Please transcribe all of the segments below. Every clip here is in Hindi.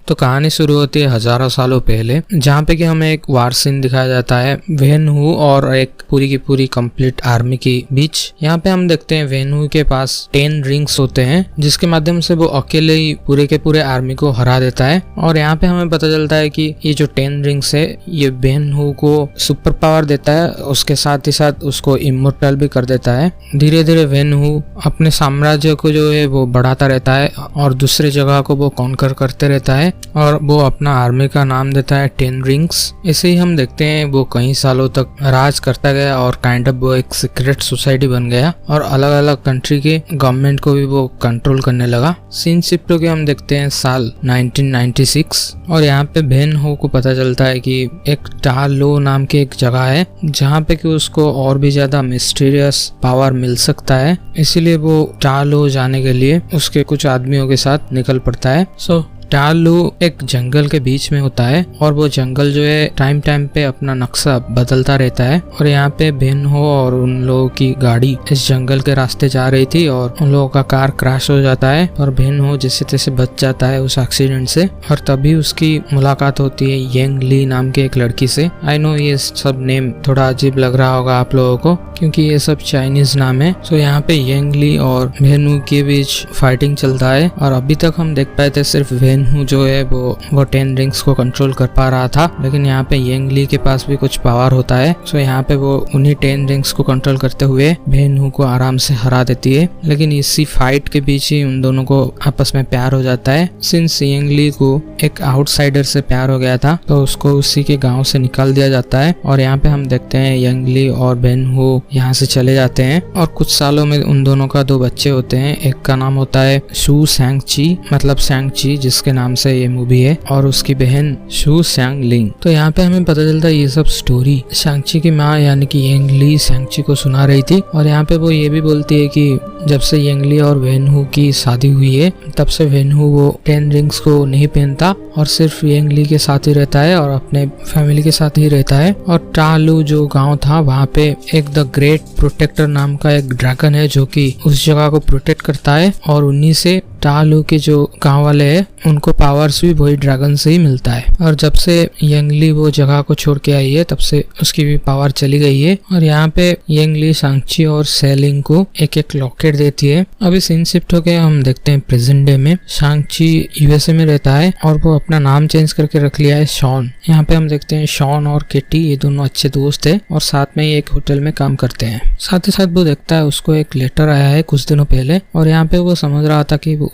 तो कहानी शुरू होती है हजारों सालों पहले, जहाँ पे कि हमें एक वार सीन दिखाया जाता है वेन हू और एक पूरी की पूरी कंप्लीट आर्मी के बीच। यहाँ पे हम देखते हैं वेन हू के पास 10 रिंग्स होते हैं, जिसके माध्यम से वो अकेले ही पूरे के पूरे आर्मी को हरा देता है। और यहाँ पे हमें पता चलता है कि ये जो 10 रिंग्स है ये वेन हू को सुपर पावर देता है, उसके साथ ही साथ उसको इमोर्टल भी कर देता है। धीरे धीरे वेन हू अपने साम्राज्य को जो है वो बढ़ाता रहता है और दूसरे जगह को वो कॉन्कर करते रहता है और वो अपना आर्मी का नाम देता है 10 रिंग्स। ऐसे ही हम देखते हैं वो कई सालों तक राज करता गया और काइंड ऑफ वो एक सीक्रेट सोसाइटी बन गया और अलग अलग कंट्री के गवर्नमेंट को भी वो कंट्रोल करने लगा। सीन शिफ्ट होके हम देखते हैं साल 1996 और यहाँ पे वेन हू को पता चलता है कि एक टा लो नाम की एक जगह है जहाँ पे कि उसको और भी ज्यादा मिस्टीरियस पावर मिल सकता है। इसीलिए वो टा लो जाने के लिए उसके कुछ आदमियों के साथ निकल पड़ता है। टा लो एक जंगल के बीच में होता है और वो जंगल जो है टाइम टाइम पे अपना नक्शा बदलता रहता है। और यहाँ पे वेन हू और उन लोगों की गाड़ी इस जंगल के रास्ते जा रही थी और उन लोगों का कार क्रैश हो जाता है और वेन हू जैसे तैसे बच जाता है उस एक्सीडेंट से। और तभी उसकी मुलाकात होती है यंग ली नाम के एक लड़की से। आई नो ये सब नेम थोड़ा अजीब लग रहा होगा आप लोगों को क्योंकि ये सब चाइनीज नाम है। तो यहाँ पे यंग ली और वेन हू के बीच फाइटिंग चलता है और अभी तक हम देख पाए थे सिर्फ वेन हू जो है वो 10 रिंग्स को कंट्रोल कर पा रहा था, लेकिन यहाँ पे यंग ली के पास भी कुछ पावर होता है। सो यहाँ पे वो उन्हीं 10 रिंग्स को कंट्रोल करते हुए वेन हू को आराम से हरा देती है। लेकिन इसी फाइट के बीच ही उन दोनों को आपस में प्यार हो जाता है। सिंस यंग ली को एक आउटसाइडर से प्यार हो गया था तो उसको उसी के गाँव से निकाल दिया जाता है और यहाँ पे हम देखते हैं यंग ली और वेन हू यहाँ से चले जाते हैं और कुछ सालों में उन दोनों का 2 बच्चे होते हैं। एक का नाम होता है शू सैंग ची, मतलब सैंग ची जिसके नाम से ये मूवी है, और उसकी बहन शू सैंग लिंग। तो यहाँ पे हमें पता चलता है ये सब स्टोरी शैंग-ची की माँ यानी कि यंग ली शैंग-ची को सुना रही थी। और यहाँ पे वो ये भी बोलती है कि जब से यंग ली और वेन हू की शादी हुई है तब से वेन हू वो 10 रिंग्स को नहीं पहनता और सिर्फ यंग ली के साथ ही रहता है और अपने फैमिली के साथ ही रहता है। और टा लू जो गाँव था वहाँ पे एक द ग्रेट प्रोटेक्टर नाम का एक ड्रैगन है जो कि उस जगह को प्रोटेक्ट करता है और उन्हीं से टा लू के जो गांव वाले हैं उनको पावर्स भी वही ड्रैगन से ही मिलता है। और जब से यंग ली वो जगह को छोड़ के आई है तब से उसकी भी पावर चली गई है। और यहाँ पे यंग ली शैंग-ची और सेलिंग को एक एक लॉकेट देती है। अभी सीन शिफ्ट होके हम देखते हैं प्रेजेंट डे में शैंग-ची यूएसए में रहता है और वो अपना नाम चेंज करके रख लिया है शॉन। यहाँ पे हम देखते हैं शॉन और केटी ये दोनों अच्छे दोस्त है और साथ में ही एक होटल में काम करते हैं। साथ ही साथ वो देखता है उसको एक लेटर आया है कुछ दिनों पहले और यहाँ पे वो समझ रहा था कि वो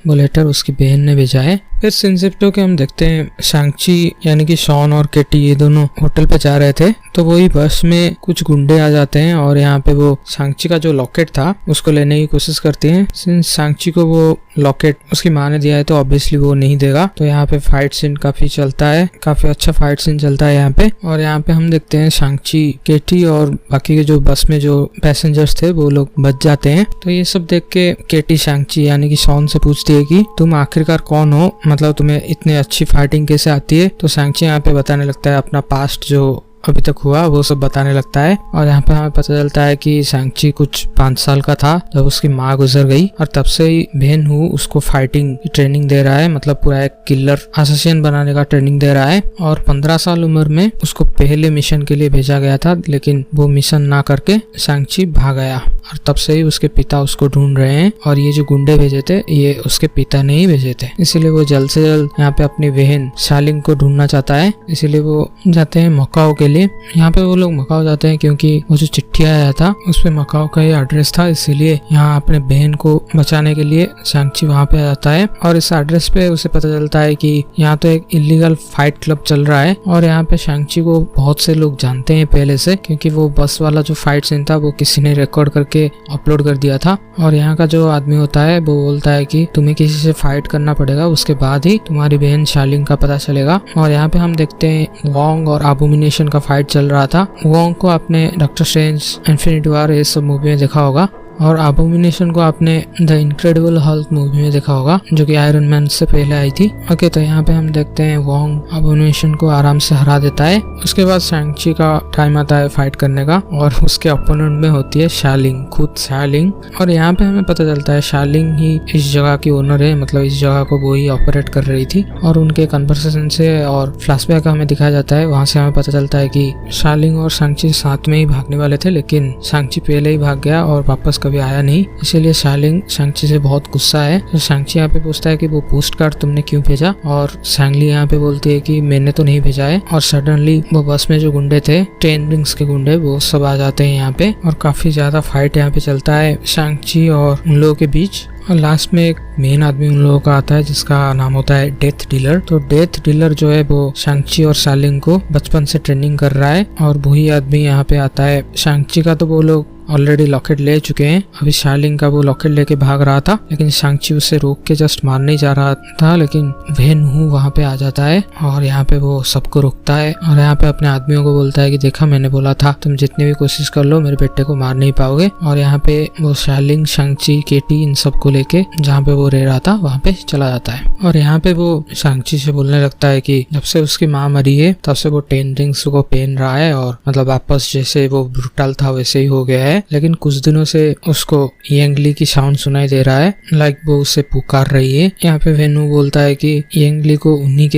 लेटर उसकी बहन ने भेजा है। फिर सीन शिफ्ट होके हम देखते हैं शैंग-ची यानी कि शॉन और केटी ये दोनों होटल पे जा रहे थे तो वही बस में कुछ गुंडे आ जाते हैं और यहाँ पे वो शैंग-ची का जो लॉकेट था उसको लेने की कोशिश करती हैं। सिंस शैंग-ची को वो लॉकेट उसकी माँ ने दिया है तो ऑब्वियसली वो नहीं देगा। तो यहाँ पे फाइट सीन काफी चलता है, काफी अच्छा फाइट सीन चलता है यहाँ पे। और यहाँ पे हम देखते हैं शैंग-ची, केटी और बाकी के जो बस में जो पैसेंजर्स थे वो लोग बच जाते हैं। तो ये सब देख के केटी शैंग-ची यानी कि शॉन से पूछती है कि तुम आखिरकार कौन हो, मतलब तुम्हें इतनी अच्छी फाइटिंग कैसे आती है। तो शैंग-ची यहाँ पे बताने लगता है अपना पास्ट जो अभी तक हुआ वो सब बताने लगता है। और यहाँ पे हमें पता चलता है कि शैंग-ची कुछ 5 साल का था जब उसकी माँ गुजर गई और तब से ही वेन हू उसको फाइटिंग की ट्रेनिंग दे रहा है, मतलब पूरा एक किलर असैसिन बनाने का ट्रेनिंग दे रहा है। और 15 साल उम्र में उसको पहले मिशन के लिए भेजा गया था लेकिन वो मिशन ना करके शैंग-ची भाग गया और तब से ही उसके पिता उसको ढूंढ रहे हैं। और ये जो गुंडे भेजे थे ये उसके पिता ने ही भेजे थे, इसीलिए वो जल्द से जल्द यहाँ पे अपनी बहन शालिंग को ढूंढना चाहता है। इसीलिए वो जाते हैं मकाओ के लिए। यहाँ पे वो लोग मकाओ जाते हैं क्योंकि वो जो चिट्ठी आया था उसपे मकाओ का ही एड्रेस था, इसीलिए यहाँ अपने बहन को बचाने के लिए शैंग-ची वहाँ पे आता है। और इस एड्रेस पे उसे पता चलता है कि यहाँ तो एक इलीगल फाइट क्लब चल रहा है और यहाँ पे शैंग-ची को बहुत से लोग जानते हैं पहले से क्योंकि वो बस वाला जो फाइट सीन था वो किसी ने रिकॉर्ड करके अपलोड कर दिया था। और यहाँ का जो आदमी होता है वो बोलता है कि तुम्हें किसी से फाइट करना पड़ेगा, उसके बाद ही तुम्हारी बहन शालिंग का पता चलेगा। और यहाँ पे हम देखते हैं वोंग और अबोमिनेशन का फाइट चल रहा था। वोंग को आपने डॉक्टर स्ट्रेंज, इन्फिनिटी वॉर ये सब मूवी में देखा होगा और अबोमिनेशन को आपने द इनक्रेडिबल हल्क मूवी में देखा होगा, जो कि आयरन मैन से पहले आई थी। ओके, तो यहाँ पे हम देखते हैं वोंग अबोमिनेशन को आराम से हरा देता है। उसके बाद शैंग-ची का टाइम आता है फाइट करने का, और उसके अपोनेंट में होती है शालिंग, खुद शालिंग। और यहाँ पे हमें पता चलता है शालिंग ही इस जगह की ओनर है, मतलब इस जगह को वो ही ऑपरेट कर रही थी। और उनके कन्वर्सेशन से और फ्लैशबैक हमें दिखाया जाता है, वहाँ से हमें पता चलता है कि शालिंग और शैंग-ची साथ में ही भागने वाले थे, लेकिन शैंग-ची पहले ही भाग गया और वापस कभी आया नहीं। इसीलिए शालिंग शैंग-ची से बहुत गुस्सा है। तो शैंग-ची यहाँ पे पूछता है कि वो पोस्ट कार्ड तुमने क्यों भेजा, और शैंग-ली यहाँ पे बोलती है कि मैंने तो नहीं भेजा है। और सडनली वो बस में जो गुंडे थे, 10 रिंग्स के गुंडे, वो सब आ जाते हैं यहाँ पे, और काफी ज्यादा फाइट यहाँ पे चलता है शैंग-ची और उन लोगों के बीच। और लास्ट में एक मेन आदमी उन लोगों का आता है जिसका नाम होता है डेथ डीलर। तो डेथ डीलर जो है वो शैंग-ची और शालिंग को बचपन से ट्रेनिंग कर रहा है, और वही आदमी यहाँ पे आता है। शैंग-ची का तो वो लोग ऑलरेडी लॉकेट ले चुके हैं, अभी शालिंग का वो लॉकेट लेके भाग रहा था, लेकिन शैंग-ची उसे रोक के जस्ट मारने जा रहा था, लेकिन वेन हू वहाँ पे आ जाता है और यहाँ पे वो सबको रोकता है, और यहाँ पे अपने आदमियों को बोलता है कि देखा, मैंने बोला था, तुम जितनी भी कोशिश कर लो मेरे बेटे को मार नहीं पाओगे। और यहाँ पे वो शालिंग, शैंग-ची, केटी इन सबको लेके जहाँ पे वो रह रहा था वहाँ पे चला जाता है। और यहाँ पे वो शैंग-ची से बोलने लगता है कि जब से उसकी माँ मरी है तब से वो 10 रिंग्स को पहन रहा है, और मतलब वापस जैसे वो ब्रूटल था वैसे ही हो गया है। लेकिन कुछ दिनों से उसको येंगली की साउंड सुनाई दे रहा है, लाइक वो उसे पुकार रही है। यहाँ पे वेनु बोलता है कि येंगली को उन्हीं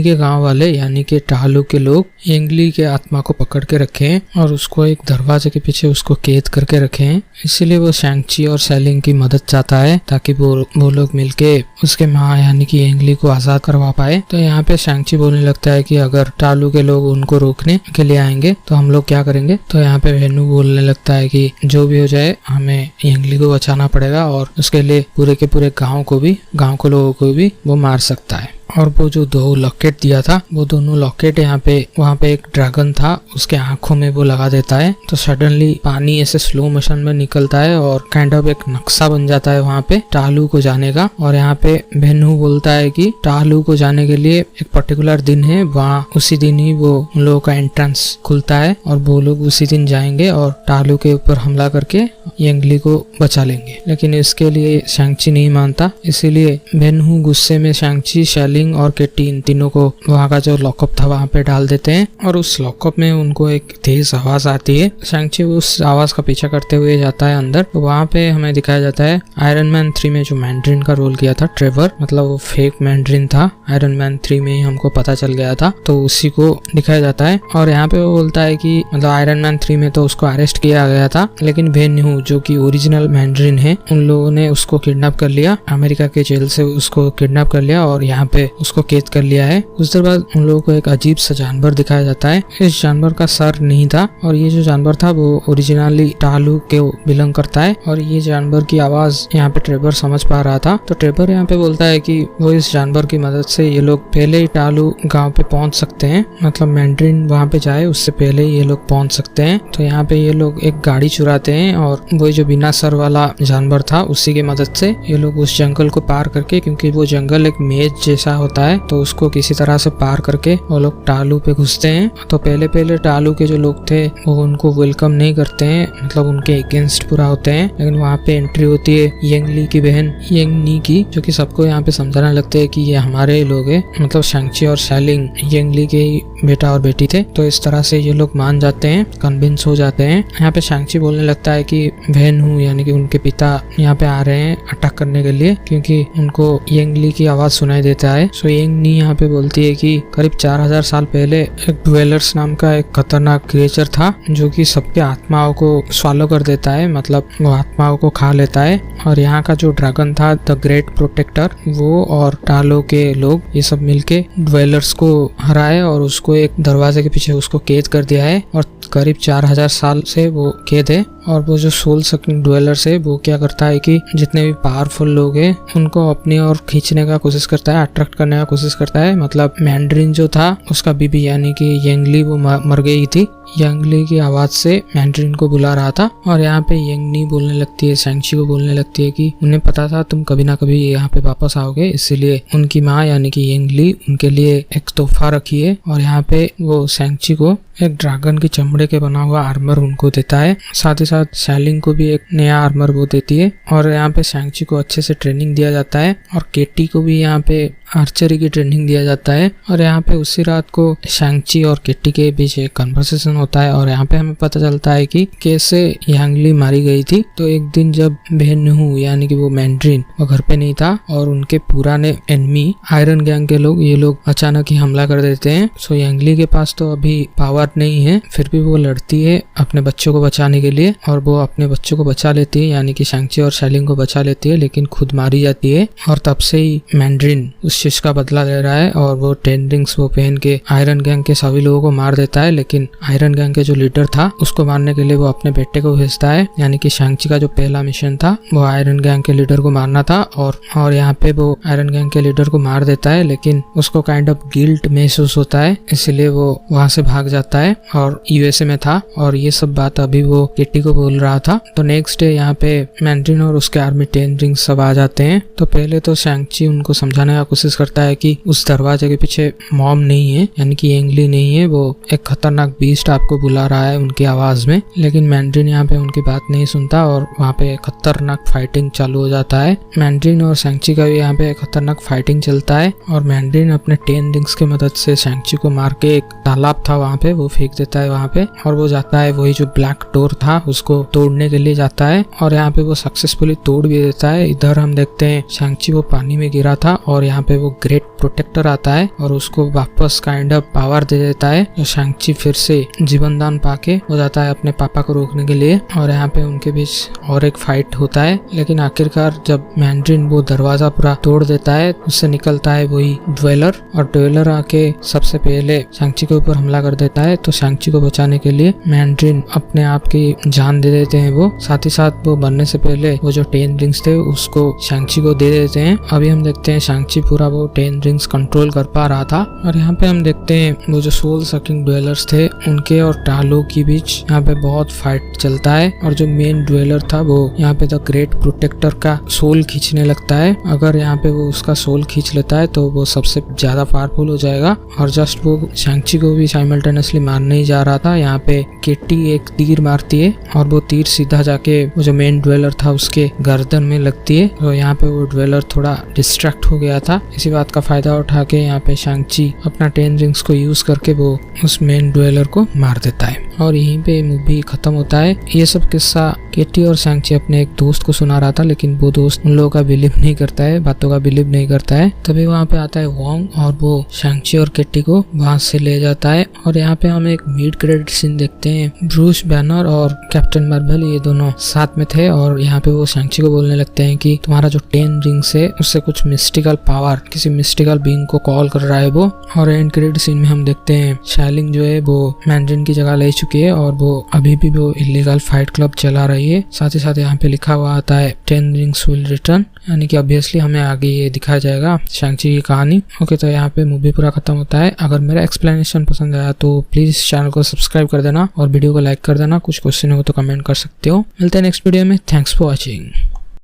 के गांव वाले यानी कि टालू के लोग येंगली के आत्मा को पकड़ के रखे हैं, और उसको एक दरवाजे के पीछे उसको कैद करके रखे हैं। इसीलिए वो शैंग-ची और शालिंग की मदद चाहता है, ताकि वो लोग मिलके उसके माँ यानी कि येंगली को आजाद करवा पाए। तो यहाँ पे शैंग-ची बोलने लगता है कि अगर टालू के लोग उनको रोकने के लिए आएंगे तो हम लोग क्या करेंगे। तो यहाँ पे वेनु बोलने लगता है कि जो भी हो जाए हमें येंगली को बचाना पड़ेगा, और उसके लिए पूरे के पूरे गांव के लोगों को भी वो मार सकता है। और वो जो 2 लॉकेट दिया था, वो दोनों लॉकेट वहाँ पे एक ड्रैगन था, उसके आंखों में वो लगा देता है। तो सडनली पानी ऐसे स्लो मोशन में निकलता है और काइंड ऑफ एक नक्शा बन जाता है वहाँ पे टालू को जाने का। और यहाँ पे वेनु बोलता है कि टालू को जाने के लिए एक पर्टिकुलर दिन है, वहाँ उसी दिन ही वो उन लोगों का एंट्रेंस खुलता है, और वो लोग उसी दिन जाएंगे और टालू के ऊपर हमला करके येंगली को बचा लेंगे। लेकिन इसके लिए शैंग-ची नहीं मानता, इसीलिए वेनु गुस्से में शैंग-ची, शालिंग और केटी इन तीनों को वहाँ का जो लॉकअप था वहाँ पे डाल देते हैं। और उस लॉकअप में उनको एक तेज आवाज आती है। शैंग-ची उस आवाज का पीछा करते हुए जाता है अंदर। तो वहाँ पे हमें दिखाया जाता है आयरन मैन 3 में जो मैंड्रिन का रोल किया था ट्रेवर, मतलब वो फेक मैंड्रिन था, आयरन मैन 3 में ही हमको पता चल गया था, तो उसी को दिखाया जाता है। और यहाँ पे वो बोलता है कि मतलब आयरन मैन 3 में तो उसको अरेस्ट किया गया था, लेकिन वेन हू जो कि ओरिजिनल मैंड्रिन है, उन लोगों ने उसको किडनैप कर लिया, अमेरिका के जेल से उसको किडनैप कर लिया और यहाँ पे उसको कैद कर लिया है। कुछ देर बाद उन लोगों को एक अजीब सा जानवर दिखाया जाता है। इस जानवर का सर नहीं था, और ये जो जानवर था वो ओरिजिनली टालू के बिलोंग करता है, और ये जानवर की आवाज यहाँ पे ट्रेवर समझ पा रहा था। तो ट्रेवर यहाँ पे बोलता है कि वो इस जानवर की मदद से ये लोग पहले ही टालू गाँव पे पहुंच सकते हैं, मतलब मैंड्रिन वहाँ पे जाए उससे पहले ये लोग पहुंच सकते हैं। तो यहाँ पे ये लोग एक गाड़ी चुराते हैं, और वो जो बिना सर वाला जानवर था उसी की मदद से ये लोग उस जंगल को पार करके, क्योंकि वो जंगल एक मेज जैसा होता है, तो उसको किसी तरह से पार करके वो लोग टालू पे घुसते हैं। तो पहले टालू के जो लोग थे वो उनको वेलकम नहीं करते हैं, मतलब उनके अगेंस्ट पूरा होते हैं। लेकिन वहाँ पे एंट्री होती है येंगली की बहन येंगनी की, जो कि सबको यहाँ पे समझाने लगते हैं कि ये हमारे लोग हैं, मतलब शैंग-ची और शालिंग येंगली के बेटा और बेटी थे। तो इस तरह से ये लोग मान जाते हैं, कन्विंस हो जाते हैं। यहाँ पे शैंग-ची बोलने लगता है कि वेन हू यानी कि उनके पिता यहाँ पे आ रहे हैं अटैक करने के लिए, क्योंकि उनको येंगली की आवाज सुनाई देता है। सो येंगनी यहाँ पे बोलती है कि करीब 4000 साल पहले एक ड्वेलर्स नाम का एक खतरनाक क्रिएचर था, जो कि सबके आत्माओं को स्वालो कर देता है, मतलब वो आत्माओं को खा लेता है। और यहाँ का जो ड्रैगन था द ग्रेट प्रोटेक्टर, वो और टालो के लोग ये सब मिलके ड्वेलर्स को हराए और उसको एक दरवाजे के पीछे उसको कैद कर दिया है, और करीब 4000 साल से वो कैद है। और वो जो सोल सकिंग ड्वेलर्स है वो क्या करता है कि जितने भी पावरफुल लोग हैं उनको अपनी ओर खींचने का कोशिश करता है, अट्रैक्ट करने का कोशिश करता है। मतलब मैंड्रिन जो था उसका बीबी यानी कि येंगली वो मर गई थी, यांगली की आवाज से मैंड्रिन को बुला रहा था और यहाँ पे यंगनी बोलने लगती है, शैंग-ची को बोलने लगती है कि उन्हें पता था तुम कभी ना कभी यहाँ पे वापस आओगे, इसीलिए उनकी माँ यानी कि यंगली उनके लिए एक तोहफा रखी है। और यहाँ पे वो शैंग-ची को एक ड्रैगन की चमड़े के बना हुआ आर्मर उनको देता है। साथ ही साथ शैलिंग को भी एक नया आर्मर वो देती है। और यहाँ पे शैंग-ची को अच्छे से ट्रेनिंग दिया जाता है और केटी को भी यहाँ पे आर्चरी की ट्रेनिंग दिया जाता है। और यहाँ पे उसी रात को शैंग-ची और केटी के बीच एक कन्वर्सेशन होता है और यहाँ पे हमें पता चलता है कि कैसे यांगली मारी गई थी। तो एक दिन जब वेनहू यानी कि वो मैंड्रिन वो घर पे नहीं था और उनके पुराने एनिमी आयरन गैंग के लोग ये लोग अचानक ही हमला कर देते हैं। सो यांगली के पास तो अभी पावर नहीं है, फिर भी वो लड़ती है अपने बच्चों को बचाने के लिए और वो अपने बच्चों को बचा लेती है, यानी कि शैंग-ची और शैलिंग को बचा लेती है, लेकिन खुद मारी जाती है। और तब से ही मैंड्रिन उस चीज का बदला ले रहा है और वो 10 रिंग्स वो पहन के आयरन गैंग के सभी लोगों को मार देता है। लेकिन आयरन गैंग के जो लीडर था उसको मारने के लिए वो अपने बेटे को भेजता है, यानी कि शैंग-ची का जो पहला मिशन था वो आयरन गैंग के लीडर को मारना था। और यहाँ पे वो आयरन गैंग के लीडर को मार देता है, लेकिन उसको काइंड ऑफ गिल्ट महसूस होता है, इसलिए वो वहां से भाग जाता है और यूएसए में था। और ये सब बात अभी वो केटी को बोल रहा था। तो नेक्स्ट डे यहाँ पे मैंड्रिन और उसके आर्मी 10 रिंग्स सब आ जाते हैं। तो पहले तो शैंग-ची उनको समझाने का कोशिश करता है कि उस दरवाजे के पीछे मॉम नहीं है, यानी कि यांगली नहीं है, वो एक खतरनाक बीस्ट आपको बुला रहा है उनकी आवाज में। लेकिन मैंड्रिन यहाँ पे उनकी बात नहीं सुनता और वहाँ पे खतरनाक फाइटिंग चालू हो जाता है। मैंड्रिन और शैंग-ची का भी यहाँ पे खतरनाक फाइटिंग चलता है और मैंड्रिन अपने 10 रिंग्स की मदद से शैंग-ची को मार के एक तालाब था वहाँ पे वो फेंक देता है वहाँ पे। और वो जाता है वही जो ब्लैक डोर था उसको तोड़ने के लिए जाता है और यहाँ पे वो सक्सेसफुली तोड़ भी देता है। इधर हम देखते हैं शैंग-ची वो पानी में गिरा था और यहाँ पे वो ग्रेट प्रोटेक्टर आता है और उसको वापस काइंड ऑफ पावर दे देता है। तो शैंग-ची फिर से जीवन दान पाके हो जाता है अपने पापा को रोकने के लिए और यहाँ पे उनके बीच और एक फाइट होता है। लेकिन आखिरकार जब मैंड्रिन वो दरवाजा पूरा तोड़ देता है उससे निकलता है वही ड्वेलर और ड्वेलर आके सबसे पहले शैंग-ची के ऊपर हमला कर देता है। तो शैंग-ची को बचाने के लिए मैंड्रिन अपने आप की जान दे देते हैं वो। साथ ही साथ वो बनने से पहले वो जो 10 रिंग्स थे उसको शैंग-ची को दे देते हैं। अभी हम देखते हैं शैंग-ची पूरा वो 10 रिंग्स कंट्रोल कर पा रहा था। और यहाँ पे हम देखते हैं वो जो सोल सकिंग ड्वेलर्स थे उनके और टालो के बीच यहाँ पे बहुत फाइट चलता है और जो मेन ड्वेलर था वो यहाँ पे द ग्रेट प्रोटेक्टर का सोल खींचने लगता है। अगर यहाँ पे वो उसका सोल खींच लेता है तो वो सबसे ज्यादा पावरफुल हो जाएगा। और जस्ट वो शैंग-ची को भी साइमल्टेनियसली मारने ही जा रहा था, यहाँ पे केटी एक तीर मारती है और वो तीर सीधा जाके वो जो मेन ड्वेलर था उसके गर्दन में लगती है। तो यहाँ पे वो ड्वेलर थोड़ा डिस्ट्रैक्ट हो गया था। इसी बात का फायदा उठा के यहाँ पे शैंग-ची अपना 10 रिंग्स को यूज करके वो उस मेन ड्वेलर को मार देता है और यहीं पे मूवी खत्म होता है। ये सब किस्सा केटी और शैंग-ची अपने एक दोस्त को सुना रहा था, लेकिन वो दोस्त उन लोगों का बिलीव नहीं करता है, बातों का बिलीव नहीं करता है। तभी वहाँ पे आता है वोंग और वो शैंग-ची और केटी को वहां से ले जाता है। और यहाँ पे हम एक मिड क्रेडिट सीन देखते हैं। ब्रूस बैनर और कैप्टन मार्वल ये दोनों साथ में थे और यहाँ पे वो शैंग-ची को बोलने लगते हैं कि तुम्हारा जो 10 रिंग्स है उससे कुछ मिस्टिकल पावर किसी मिस्टिकल बीइंग को कॉल कर रहा है वो। और एंड क्रेडिट सीन में हम देखते हैं शैलिंग जो है वो मैंड्रिन की जगह ले चुकी है और वो अभी भी वो इलीगल फाइट क्लब चला रही है। साथ ही साथ यहाँ पे लिखा हुआ आता है 10 रिंग्स विल रिटर्न, यानी कि ऑब्वियसली हमें आगे ये दिखाया जाएगा शैंग-ची की कहानी। ओके, तो यहाँ पे मूवी पूरा खत्म होता है। अगर मेरा एक्सप्लेनेशन पसंद आया तो प्लीज चैनल को सब्सक्राइब कर देना और वीडियो को लाइक कर देना। कुछ क्वेश्चन हो तो कमेंट कर सकते हो। मिलते हैं नेक्स्ट वीडियो में। Thanks for watching.